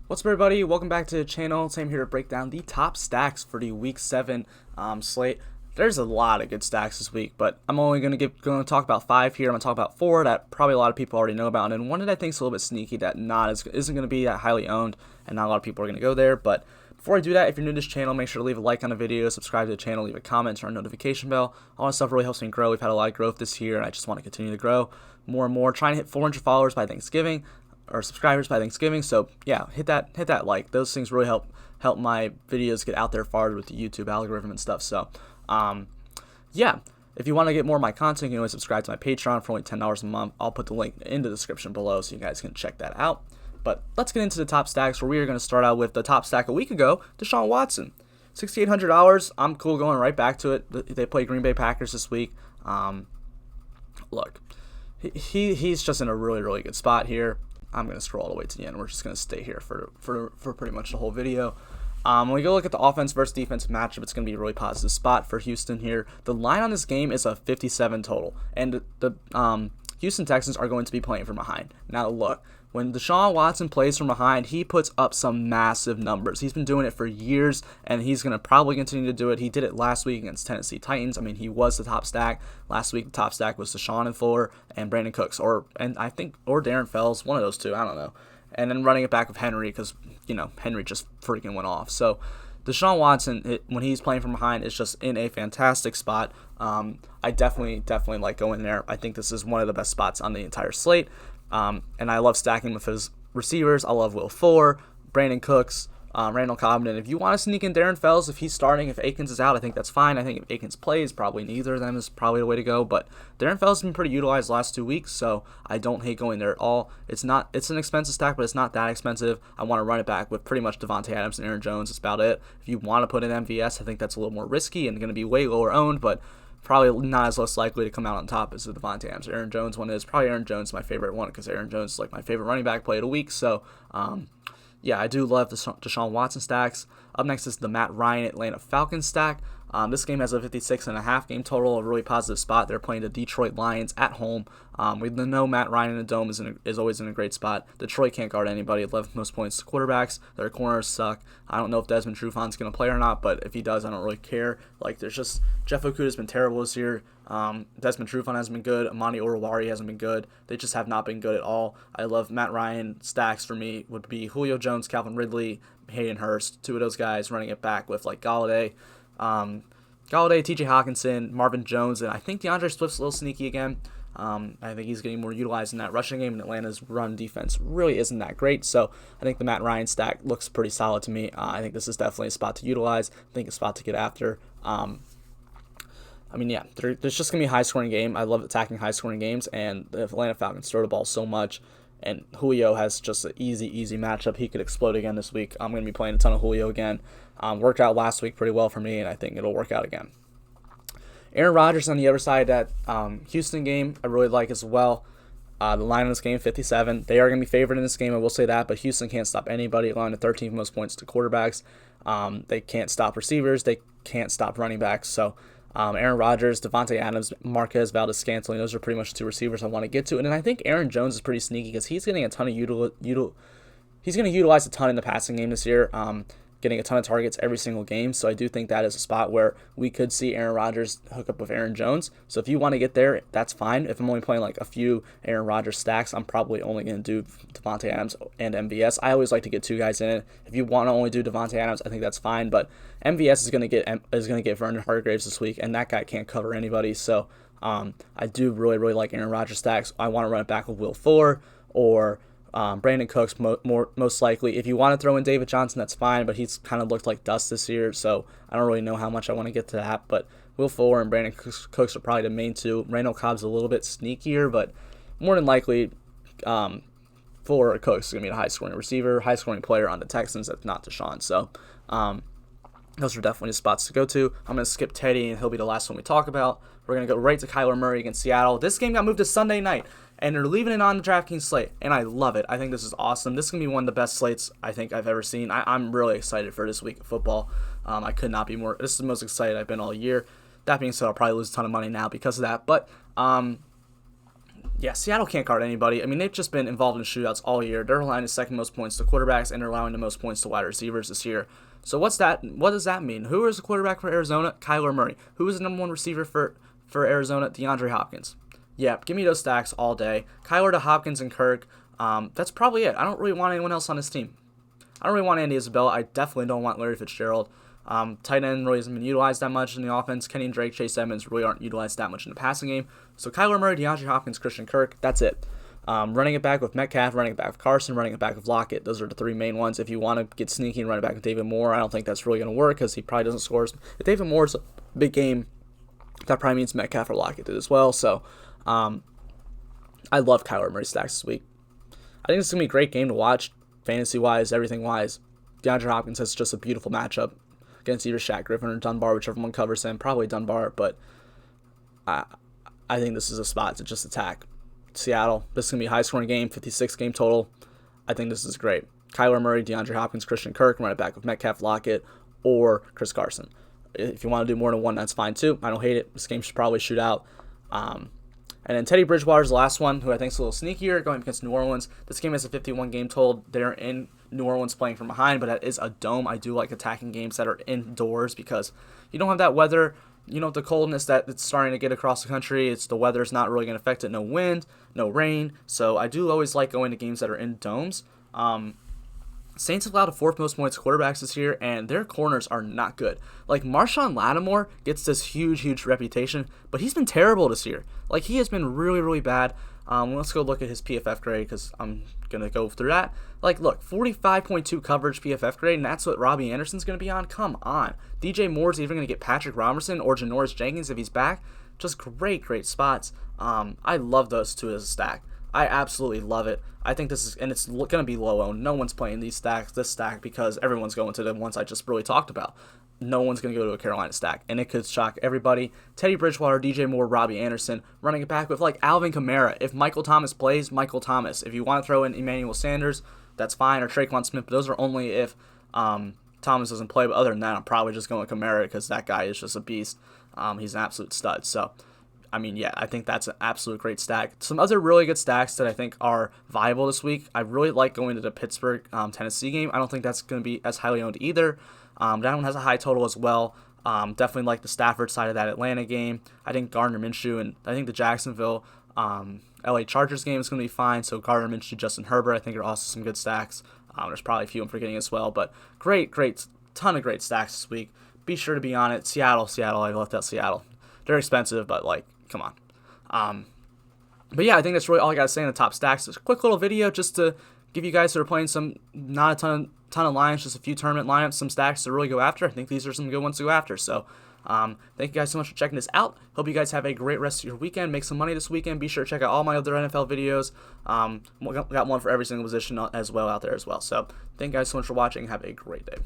What's up, everybody? Welcome back to the channel. Sam here to break down the top stacks for the Week 7 slate. There's a lot of good stacks this week, but I'm only going to talk about 5 here. I'm going to talk about 4 that probably a lot of people already know about, and one that I think is a little bit sneaky that isn't going to be that highly owned, and not a lot of people are going to go there. But before I do that, if you're new to this channel, make sure to leave a like on the video, subscribe to the channel, leave a comment, turn on notification bell. All that stuff really helps me grow. We've had a lot of growth this year, and I just want to continue to grow more and more. Trying to hit 400 followers by Thanksgiving, or subscribers by Thanksgiving. So yeah, hit that like. Those things really help my videos get out there farther with the YouTube algorithm and stuff. So yeah, if you want to get more of my content, you can always subscribe to my Patreon for only $10 a month. I'll put the link in the description below so you guys can check that out. But let's get into the top stacks, where we are going to start out with the top stack a week ago, Deshaun Watson. $6,800. I'm cool going right back to it. They play Green Bay Packers this week. Look, he's just in a really good spot here. I'm going to scroll all the way to the end. We're just going to stay here for pretty much the whole video. When we go look at the offense versus defensive matchup, it's going to be a really positive spot for Houston here. The line on this game is a 57 total, and the Houston Texans are going to be playing from behind. Now look, when Deshaun Watson plays from behind, he puts up some massive numbers. He's been doing it for years, and he's going to probably continue to do it. He did it last week against Tennessee Titans. I mean, he was the top stack. Last week, the top stack was Deshaun and Fuller and Brandon Cooks, or Darren Fells, one of those two. I don't know. And then running it back with Henry because, Henry just freaking went off. So Deshaun Watson, when he's playing from behind, is just in a fantastic spot. I definitely like going there. I think this is one of the best spots on the entire slate. And I love stacking with his receivers. I love Will Fuller, Brandon Cooks, Randall Cobb. And if you want to sneak in Darren Fells, if he's starting, if Akins is out, I think that's fine. I think if Akins plays, probably neither of them is probably the way to go. But Darren Fells has been pretty utilized the last 2 weeks, so I don't hate going there at all. It's an expensive stack, but it's not that expensive. I want to run it back with pretty much Devontae Adams and Aaron Jones. That's about it. If you want to put in MVS, I think that's a little more risky and going to be way lower owned, but probably not as less likely to come out on top as the Devontae Adams. Aaron Jones one is probably Aaron Jones my favorite one because Aaron Jones is like my favorite running back play of the week. So yeah, I do love the Deshaun Watson stacks. Up next is the Matt Ryan Atlanta Falcons stack. This game has a 56.5 game total, a really positive spot. They're playing the Detroit Lions at home. We know Matt Ryan in the dome is always in a great spot. Detroit can't guard anybody. 11th most points to quarterbacks. Their corners suck. I don't know if Desmond Trufant's going to play or not, but if he does, I don't really care. There's just Jeff Okuda's been terrible this year. Desmond Trufant hasn't been good. Amani Oruwari hasn't been good. They just have not been good at all. I love Matt Ryan stacks for me would be Julio Jones, Calvin Ridley, Hayden Hurst, two of those guys running it back with Galladay, T.J. Hawkinson, Marvin Jones, and I think DeAndre Swift's a little sneaky again. I think he's getting more utilized in that rushing game, and Atlanta's run defense really isn't that great. So I think the Matt Ryan stack looks pretty solid to me. I think this is definitely a spot to utilize. I think a spot to get after. There's just going to be a high-scoring game. I love attacking high-scoring games, and the Atlanta Falcons throw the ball so much, and Julio has just an easy matchup. He could explode again this week. I'm going to be playing a ton of Julio again. Worked out last week pretty well for me, and I think it'll work out again. Aaron Rodgers on the other side, that Houston game, I really like as well. The line in this game, 57. They are going to be favored in this game, I will say that, but Houston can't stop anybody, allowing the 13th most points to quarterbacks. They can't stop receivers. They can't stop running backs. So Aaron Rodgers, Devontae Adams, Marquez Valdes-Scantling, those are pretty much the two receivers I want to get to. And then I think Aaron Jones is pretty sneaky because he's getting a ton of he's going to utilize a ton in the passing game this year, getting a ton of targets every single game. So I do think that is a spot where we could see Aaron Rodgers hook up with Aaron Jones. So if you want to get there, that's fine. If I'm only playing a few Aaron Rodgers stacks, I'm probably only going to do Devontae Adams and MVS. I always like to get two guys in it. If you want to only do Devontae Adams, I think that's fine. But MVS is going to get Vernon Hargreaves this week, and that guy can't cover anybody. So I do really like Aaron Rodgers stacks. I want to run it back with Will Fuller or Brandon Cooks most likely. If you want to throw in David Johnson, that's fine, but he's kind of looked like dust this year, so I don't really know how much I want to get to that. But Will Fuller and Brandon Cooks are probably the main two. Randall Cobb's a little bit sneakier, but more than likely Fuller or Cooks is going to be a high-scoring receiver, high-scoring player on the Texans. That's not Deshaun. So those are definitely the spots to go to. I'm going to skip Teddy, and he'll be the last one we talk about. We're going to go right to Kyler Murray against Seattle. This game got moved to Sunday night, and they're leaving it on the Draftkings slate, and I love it. I think this is awesome. This is going to be one of the best slates I think I've ever seen. I'm really excited for this week of football. I could not be more. This is the most excited I've been all year. That being said, I'll probably lose a ton of money now because of that, but Yeah, Seattle can't guard anybody. I mean, they've just been involved in shootouts all year. They're allowing the second most points to quarterbacks, and they're allowing the most points to wide receivers this year. So what does that mean? Who is the quarterback for Arizona? Kyler Murray. Who is the number one receiver for Arizona? DeAndre Hopkins. Yeah, give me those stacks all day. Kyler to Hopkins and Kirk. That's probably it. I don't really want anyone else on this team. I don't really want Andy Isabella. I definitely don't want Larry Fitzgerald. Tight end really hasn't been utilized that much in the offense. Kenny Drake, Chase Edmonds really aren't utilized that much in the passing game. So Kyler Murray, DeAndre Hopkins, Christian Kirk, that's it. Running it back with Metcalf, running it back with Carson, running it back with Lockett. Those are the three main ones. If you want to get sneaky and run it back with David Moore, I don't think that's really going to work because he probably doesn't score. If David Moore's a big game, that probably means Metcalf or Lockett did as well. So I love Kyler Murray stacks this week. I think it's going to be a great game to watch, fantasy-wise, everything-wise. DeAndre Hopkins has just a beautiful matchup against either Shaq Griffin or Dunbar, whichever one covers him. Probably Dunbar, but I think this is a spot to just attack Seattle. This is going to be a high-scoring game, 56 game total. I think this is great. Kyler Murray, DeAndre Hopkins, Christian Kirk, run it back with Metcalf, Lockett, or Chris Carson. If you want to do more than one, that's fine too. I don't hate it. This game should probably shoot out. And then Teddy Bridgewater's the last one, who I think is a little sneakier, going against New Orleans. This game has a 51 game total. They're in New Orleans playing from behind, but that is a dome. I do like attacking games that are indoors because you don't have that weather, the coldness that it's starting to get across the country. The weather's not really going to affect it. No wind, no rain. So I do always like going to games that are in domes. Saints have allowed the fourth most points to quarterbacks this year, and their corners are not good. Like, Marshawn Lattimore gets this huge reputation, but he's been terrible this year. Like, he has been really, really bad. Let's go look at his PFF grade because I'm going to go through that. Like, look, 45.2 coverage PFF grade, and that's what Robbie Anderson's going to be on? Come on. DJ Moore's even going to get Patrick Robertson or Janoris Jenkins if he's back. Just great spots. I love those two as a stack. I absolutely love it. I think this is, and it's going to be low owned. No one's playing this stack, because everyone's going to the ones I just really talked about. No one's going to go to a Carolina stack, and it could shock everybody. Teddy Bridgewater, DJ Moore, Robbie Anderson, running it back with like Alvin Kamara. If Michael Thomas plays, Michael Thomas. If you want to throw in Emmanuel Sanders, that's fine, or Traquan Smith, but those are only if Thomas doesn't play. But other than that, I'm probably just going with Kamara because that guy is just a beast. He's an absolute stud. So, I mean, yeah, I think that's an absolute great stack. Some other really good stacks that I think are viable this week. I really like going to the Pittsburgh, Tennessee game. I don't think that's going to be as highly owned either. That one has a high total as well. Definitely like the Stafford side of that Atlanta game. I think Gardner Minshew, and I think the Jacksonville, LA Chargers game is going to be fine. So Gardner Minshew, Justin Herbert, I think are also some good stacks. There's probably a few I'm forgetting as well, but great, ton of great stacks this week. Be sure to be on it. Seattle, I left out Seattle. They're expensive, but like, come on. But yeah, I think that's really all I got to say on the top stacks. It's a quick little video just to give you guys who are playing some, not a ton of lines, just a few tournament lineups, some stacks to really go after. I think these are some good ones to go after. So thank you guys so much for checking this out. Hope you guys have a great rest of your weekend. Make some money this weekend. Be sure to check out all my other NFL videos. Got one for every single position as well out there as well. So thank you guys so much for watching. Have a great day.